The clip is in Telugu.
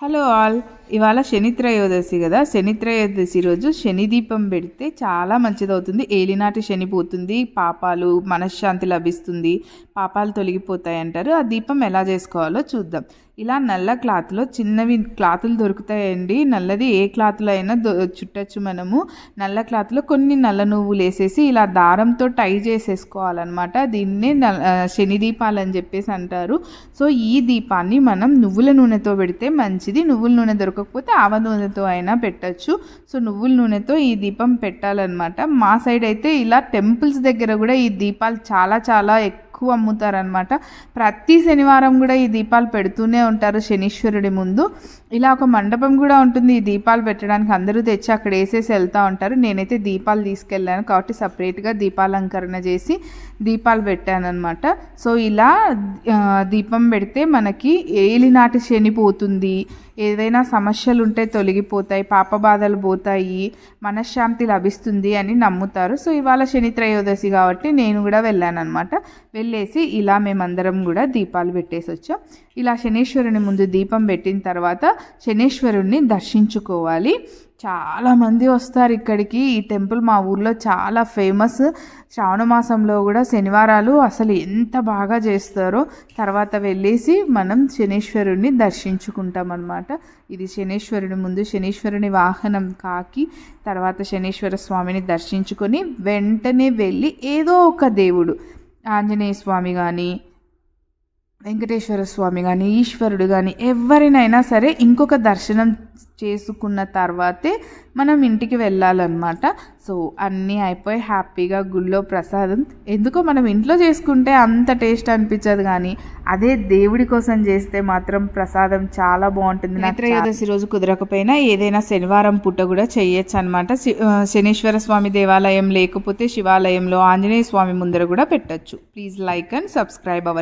Hello all. ఇవాళ శని త్రయోదశి కదా. శని త్రయోదశి రోజు శని దీపం పెడితే చాలా మంచిదవుతుంది. ఏలినాటి శని పోతుంది, పాపాలు మనశ్శాంతి లభిస్తుంది, పాపాలు తొలగిపోతాయి అంటారు. ఆ దీపం ఎలా చేసుకోవాలో చూద్దాం. ఇలా నల్ల క్లాత్లో చిన్నవి క్లాతులు దొరుకుతాయండి. నల్లది ఏ క్లాత్లో అయినా చుట్టచ్చు. మనము నల్ల క్లాత్లో కొన్ని నల్ల నువ్వులు వేసేసి ఇలా దారంతో టై చేసేసుకోవాలన్నమాట. దీన్నే శని దీపాలు అని చెప్పేసి అంటారు. సో ఈ దీపాన్ని మనం నువ్వుల నూనెతో పెడితే మంచిది. నువ్వుల నూనె దొరకకపోతే ఆవ నూనెతో అయినా పెట్టచ్చు. సో నువ్వుల నూనెతో ఈ దీపం పెట్టాలన్నమాట. మా సైడ్ అయితే ఇలా టెంపుల్స్ దగ్గర కూడా ఈ దీపాలు చాలా ఎక్కువ అమ్ముతారనమాట. ప్రతి శనివారం కూడా ఈ దీపాలు పెడుతూనే ఉంటారు శనీశ్వరుడి ముందు. ఇలా ఒక మండపం కూడా ఉంటుంది ఈ దీపాలు పెట్టడానికి. అందరూ తెచ్చి అక్కడ వేసేసి వెళ్తూ ఉంటారు. నేనైతే దీపాలు తీసుకెళ్ళాను కాబట్టి సపరేట్గా దీపాలంకరణ చేసి దీపాలు పెట్టాను అనమాట. సో ఇలా దీపం పెడితే మనకి ఏలినాటి శని పోతుంది, ఏదైనా సమస్యలు ఉంటే తొలగిపోతాయి, పాప బాధలు పోతాయి, మనశ్శాంతి లభిస్తుంది అని నమ్ముతారు. సో ఇవాళ శని త్రయోదశి కాబట్టి నేను కూడా వెళ్ళాను అనమాట. వెళ్ళేసి ఇలా మేమందరం కూడా దీపాలు పెట్టేసి వచ్చాం. ఇలా శనీశ్వరుని ముందు దీపం పెట్టిన తర్వాత శనీశ్వరుణ్ణి దర్శించుకోవాలి. చాలామంది వస్తారు ఇక్కడికి. ఈ టెంపుల్ మా ఊర్లో చాలా ఫేమస్. శ్రావణ మాసంలో కూడా శనివారాలు అసలు ఎంత బాగా చేస్తారో. తర్వాత వెళ్ళేసి మనం శనీశ్వరుణ్ణి దర్శించుకుంటాం అన్నమాట. ఇది శనీశ్వరుని ముందు శనీశ్వరుని వాహనం కాకి, తర్వాత శనీశ్వర స్వామిని దర్శించుకొని వెంటనే వెళ్ళి ఏదో ఒక దేవుడు, ఆంజనేయ స్వామి కానీ, వెంకటేశ్వర స్వామి కానీ, ఈశ్వరుడు కానీ ఎవరినైనా సరే ఇంకొక దర్శనం చేసుకున్న తర్వాతే మనం ఇంటికి వెళ్ళాలన్నమాట. సో అన్నీ అయిపోయి హ్యాపీగా గుళ్ళో ప్రసాదం, ఎందుకో మనం ఇంట్లో చేసుకుంటే అంత టేస్ట్ అనిపించదు, కానీ అదే దేవుడి కోసం చేస్తే మాత్రం ప్రసాదం చాలా బాగుంటుంది. త్రయోదశి రోజు కుదరకపోయినా ఏదైనా శనివారం పూట కూడా చేయొచ్చు అనమాట. శనీశ్వర స్వామి దేవాలయం లేకపోతే శివాలయంలో ఆంజనేయ స్వామి ముందర కూడా పెట్టచ్చు. Please like and subscribe our